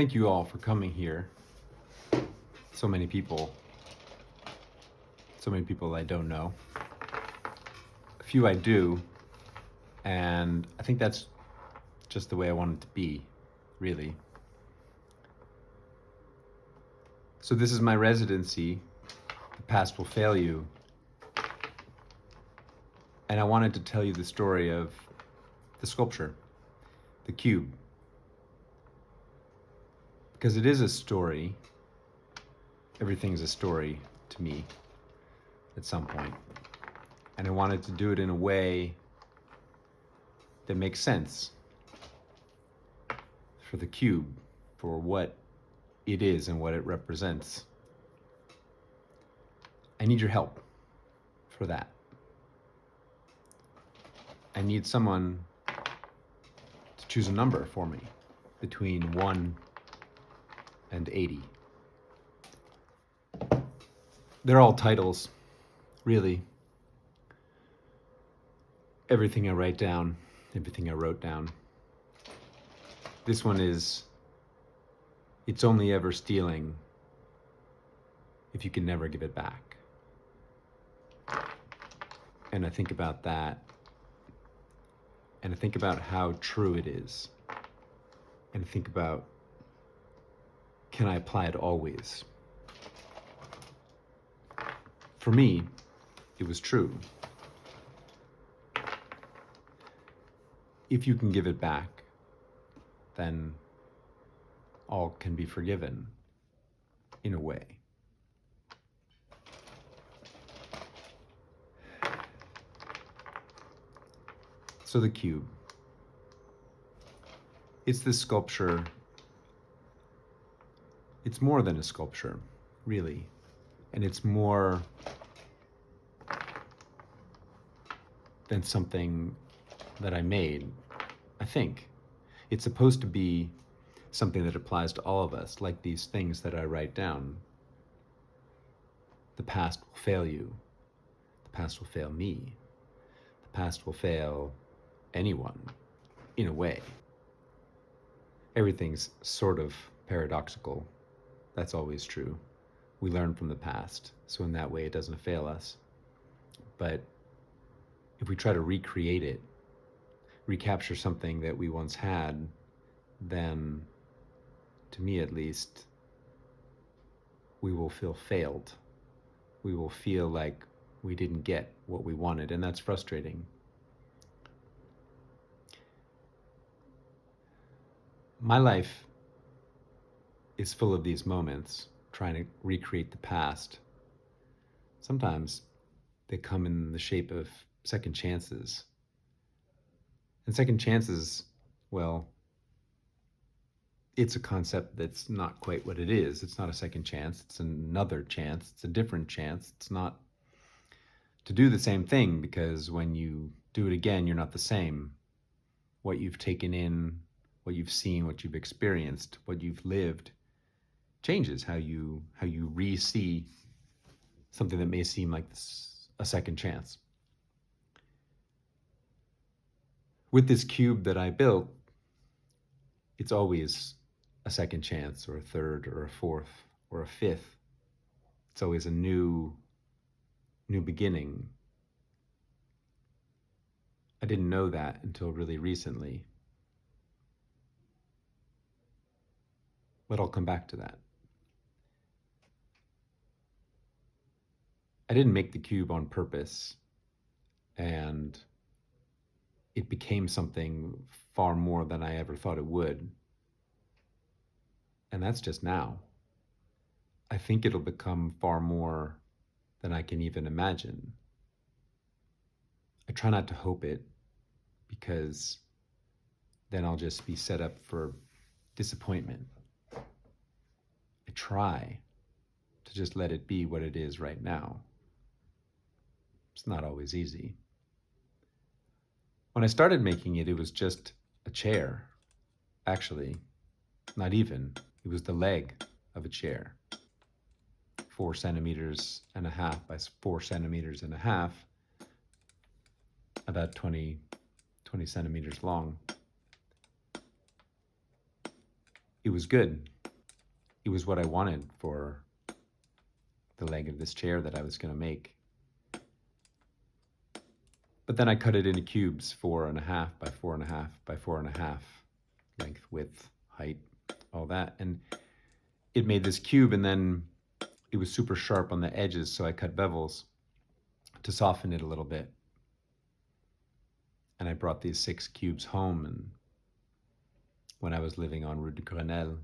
Thank you all for coming here. So many people I don't know. A few I do, and I think that's just the way I want it to be, really. So this is my residency, The Past Will Fail You, and I wanted to tell you the story of the sculpture, the cube, because it is a story. Everything's a story to me at some point. And I wanted to do it in a way that makes sense for the cube, for what it is and what it represents. I need your help for that. I need someone to choose a number for me between 1 and 80. They're all titles, really. Everything I write down, everything I wrote down. This one is, it's only ever stealing if you can never give it back. And I think about that, and I think about how true it is, and I think about, can I apply it always? For me, it was true. If you can give it back, then all can be forgiven, in a way. So the cube. It's this sculpture. It's more than a sculpture, really. And it's more than something that I made, I think. It's supposed to be something that applies to all of us, like these things that I write down. The past will fail you. The past will fail me. The past will fail anyone, in a way. Everything's sort of paradoxical. That's always true. We learn from the past, so in that way it doesn't fail us. But if we try to recreate it, recapture something that we once had, then, to me at least, we will feel failed. We will feel like we didn't get what we wanted, and that's frustrating. My life is full of these moments, trying to recreate the past. Sometimes they come in the shape of second chances. And second chances, well, it's a concept that's not quite what it is. It's not a second chance. It's another chance. It's a different chance. It's not to do the same thing, because when you do it again, you're not the same. What you've taken in, what you've seen, what you've experienced, what you've lived changes how you re-see something that may seem like a second chance. With this cube that I built, it's always a second chance, or a third, or a fourth, or a fifth. It's always a new beginning. I didn't know that until really recently. But I'll come back to that. I didn't make the cube on purpose, and it became something far more than I ever thought it would. And that's just now. I think it'll become far more than I can even imagine. I try not to hope it, because then I'll just be set up for disappointment. I try to just let it be what it is right now. It's not always easy. When I started making it, it was just a chair. Actually, not even. It was the leg of a chair. 4.5 centimeters by 4 centimeters, about 20 centimeters long. it was good. It was what I wanted for the leg of this chair that I was going to make. But then I cut it into cubes, 4.5 by 4.5 by 4.5, length, width, height, all that. And it made this cube, and then it was super sharp on the edges, so I cut bevels to soften it a little bit. And I brought these 6 cubes home, and when I was living on Rue de Grenelle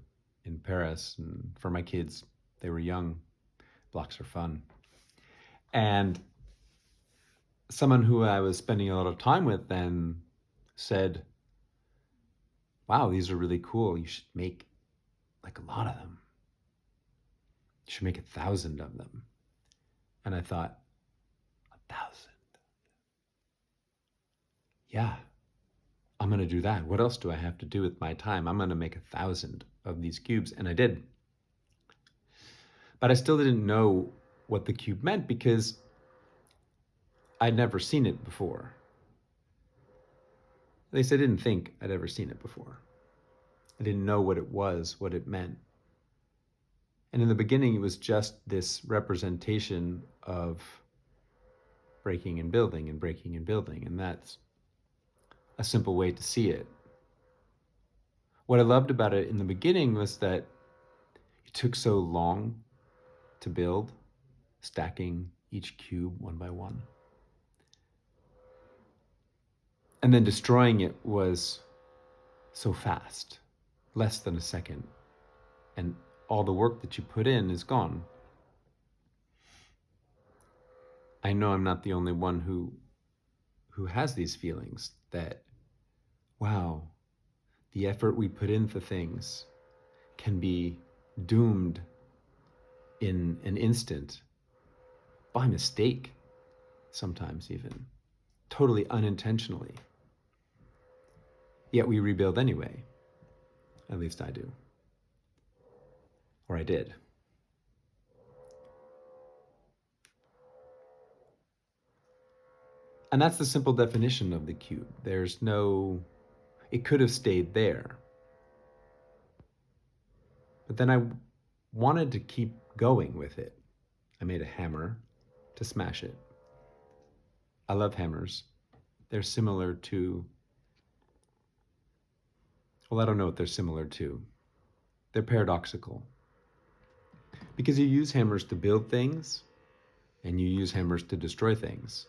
in Paris, and for my kids, they were young. Blocks are fun. And someone who I was spending a lot of time with then said, wow, these are really cool. You should make like a lot of them. You should make 1,000 of them. And I thought, 1,000? Yeah, I'm going to do that. What else do I have to do with my time? I'm going to make 1,000 of these cubes. And I did. But I still didn't know what the cube meant because I'd never seen it before. At least I didn't think I'd ever seen it before. I didn't know what it was, what it meant. And in the beginning, it was just this representation of breaking and building and breaking and building. And that's a simple way to see it. What I loved about it in the beginning was that it took so long to build, stacking each cube one by one. And then destroying it was so fast, less than a second. And all the work that you put in is gone. I know I'm not the only one who has these feelings that, wow, the effort we put into things can be doomed in an instant, by mistake, sometimes even, totally unintentionally. Yet we rebuild anyway. At least I do. Or I did. And that's the simple definition of the cube. There's no, it could have stayed there. But then I wanted to keep going with it. I made a hammer to smash it. I love hammers. They're similar to, well, I don't know what they're similar to. They're paradoxical. Because you use hammers to build things, and you use hammers to destroy things.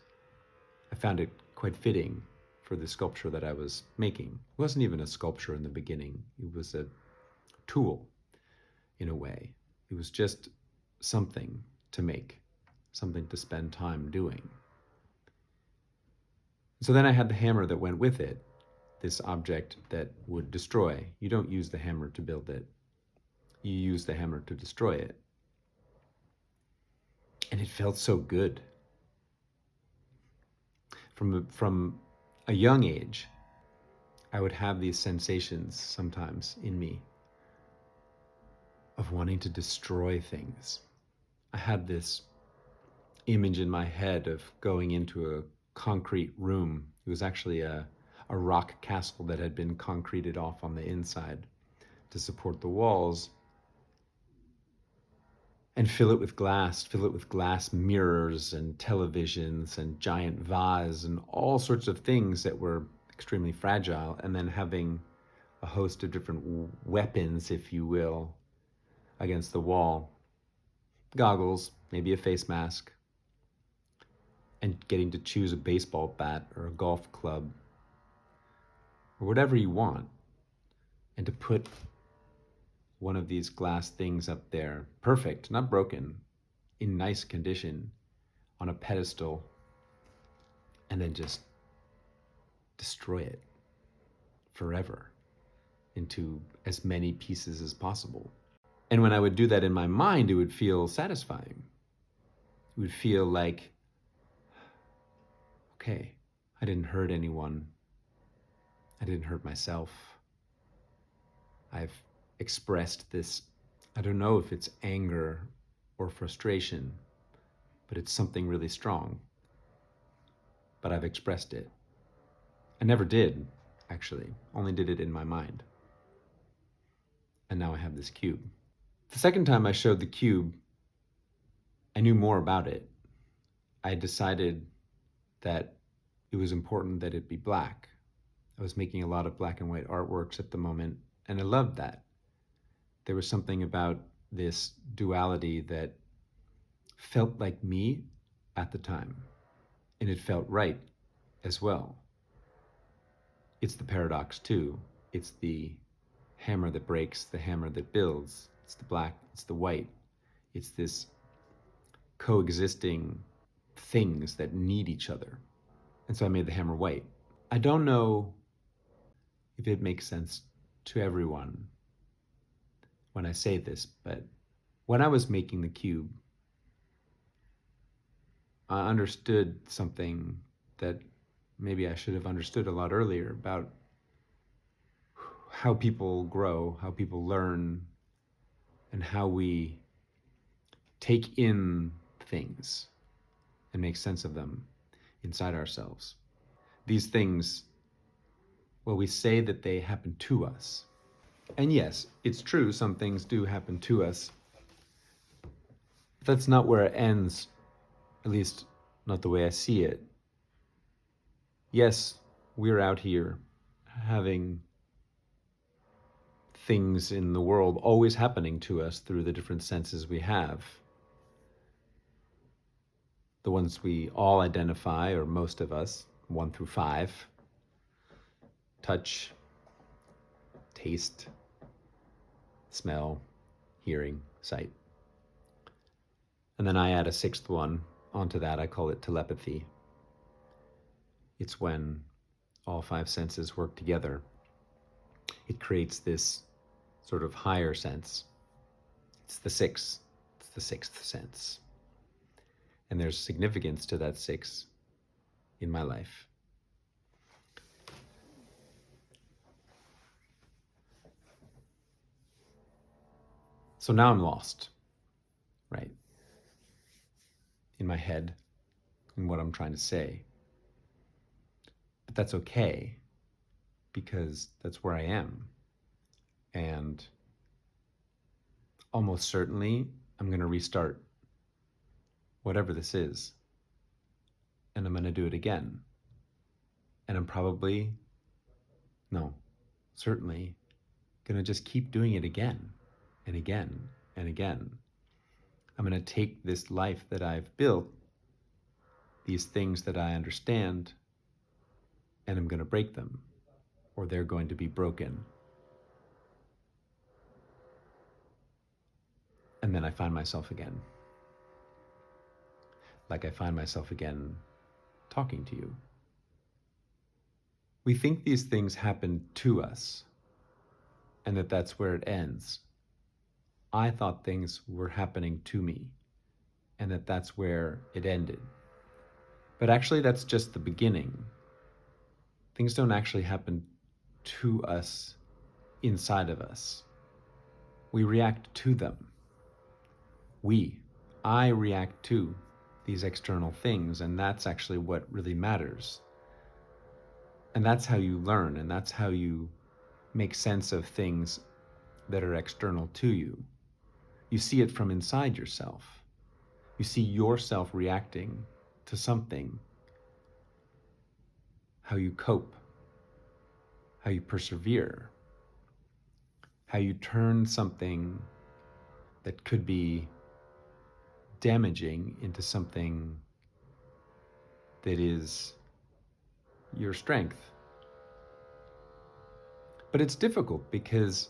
I found it quite fitting for the sculpture that I was making. It wasn't even a sculpture in the beginning. It was a tool, in a way. It was just something to make, something to spend time doing. So then I had the hammer that went with it, this object that would destroy. You don't use the hammer to build it. You use the hammer to destroy it. And it felt so good. From a young age, I would have these sensations sometimes in me of wanting to destroy things. I had this image in my head of going into a concrete room. It was actually a rock castle that had been concreted off on the inside to support the walls, and fill it with glass mirrors and televisions and giant vase and all sorts of things that were extremely fragile, and then having a host of different weapons, if you will, against the wall. Goggles, maybe a face mask, and getting to choose a baseball bat or a golf club or whatever you want, and to put one of these glass things up there, perfect, not broken, in nice condition, on a pedestal, and then just destroy it forever into as many pieces as possible. And when I would do that in my mind, it would feel satisfying. It would feel like, okay, I didn't hurt anyone. I didn't hurt myself. I've expressed this, I don't know if it's anger or frustration, but it's something really strong. But I've expressed it. I never did, actually, only did it in my mind. And now I have this cube. The second time I showed the cube, I knew more about it. I decided that it was important that it be black. I was making a lot of black and white artworks at the moment, and I loved that. There was something about this duality that felt like me at the time, and it felt right as well. It's the paradox, too. It's the hammer that breaks, the hammer that builds. It's the black, it's the white. It's this coexisting things that need each other. And so I made the hammer white. I don't know if it makes sense to everyone when I say this, but when I was making the cube, I understood something that maybe I should have understood a lot earlier about how people grow, how people learn, and how we take in things and make sense of them inside ourselves. These things, well, we say that they happen to us. And yes, it's true, some things do happen to us. But that's not where it ends, at least not the way I see it. Yes, we're out here having things in the world always happening to us through the different senses we have. The ones we all identify, or most of us, 1 through 5: touch, taste, smell, hearing, sight. And then I add a 6th one onto that. I call it telepathy. It's when all 5 senses work together. It creates this sort of higher sense. It's the 6th. It's the 6th sense. And there's significance to that 6 in my life. So now I'm lost, right? In my head, in what I'm trying to say. But that's okay, because that's where I am. And almost certainly, I'm going to restart whatever this is. And I'm going to do it again. And I'm probably, no, certainly, going to just keep doing it again and again and again. I'm going to take this life that I've built, these things that I understand, and I'm going to break them, or they're going to be broken. And then I find myself again. Like I find myself again talking to you. We think these things happen to us, and that that's where it ends. I thought things were happening to me, and that that's where it ended. But actually, that's just the beginning. Things don't actually happen to us inside of us. We react to them. I react to these external things, and that's actually what really matters. And that's how you learn, and that's how you make sense of things that are external to you. You see it from inside yourself. You see yourself reacting to something, how you cope, how you persevere, how you turn something that could be damaging into something that is your strength. But it's difficult because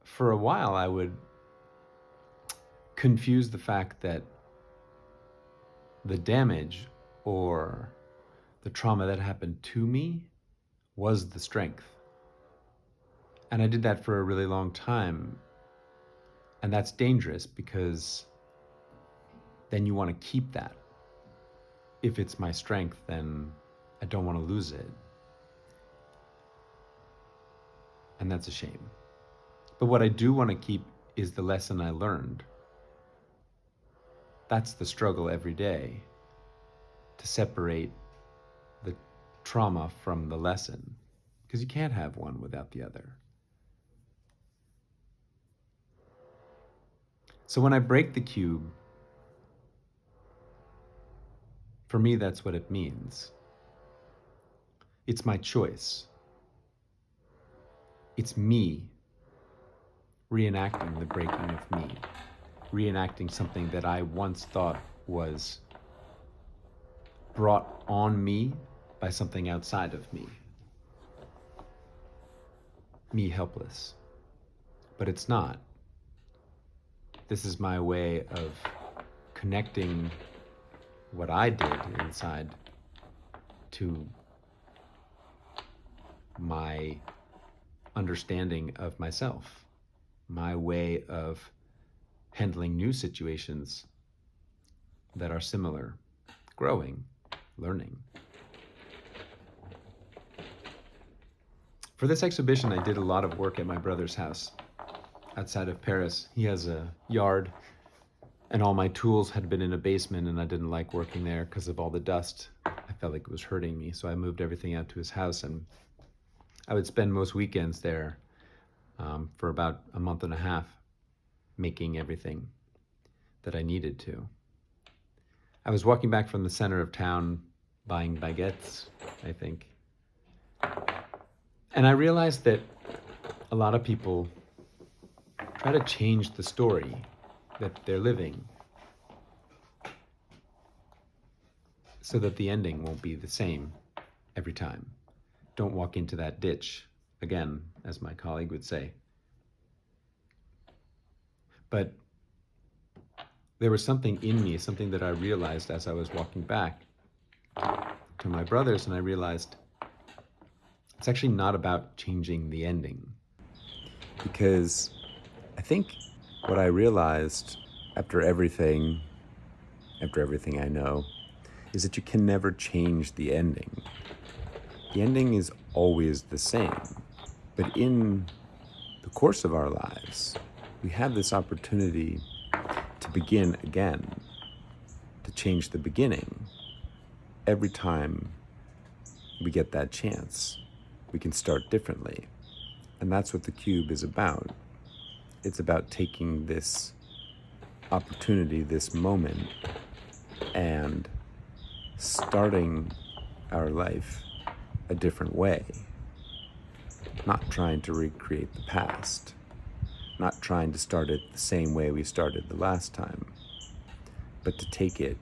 for a while I would confuse the fact that the damage or the trauma that happened to me was the strength. And I did that for a really long time. And that's dangerous because then you want to keep that. If it's my strength, then I don't want to lose it. And that's a shame. But what I do want to keep is the lesson I learned. That's the struggle every day, to separate the trauma from the lesson, because you can't have one without the other. So when I break the cube, for me, that's what it means. It's my choice. It's me reenacting the breaking of me, reenacting something that I once thought was brought on me by something outside of me helpless. But it's not. This is my way of connecting what I did inside to my understanding of myself, my way of handling new situations that are similar, growing, learning. For this exhibition, I did a lot of work at my brother's house outside of Paris. He has a yard, and all my tools had been in a basement, and I didn't like working there because of all the dust. I felt like it was hurting me, so I moved everything out to his house, and I would spend most weekends there for about a month and a half making everything that I needed to. I was walking back from the center of town buying baguettes, I think. And I realized that a lot of people try to change the story that they're living so that the ending won't be the same every time. Don't walk into that ditch again, as my colleague would say. But there was something in me, something that I realized as I was walking back to my brother's, and I realized it's actually not about changing the ending. Because I think what I realized after everything I know, is that you can never change the ending. The ending is always the same. But in the course of our lives, we have this opportunity to begin again, to change the beginning. Every time we get that chance, we can start differently. And that's what the cube is about. It's about taking this opportunity, this moment, and starting our life a different way. Not trying to recreate the past, not trying to start it the same way we started the last time, but to take it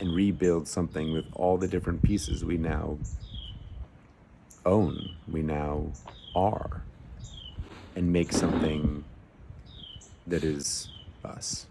and rebuild something with all the different pieces we now own, we now are, and make something that is us.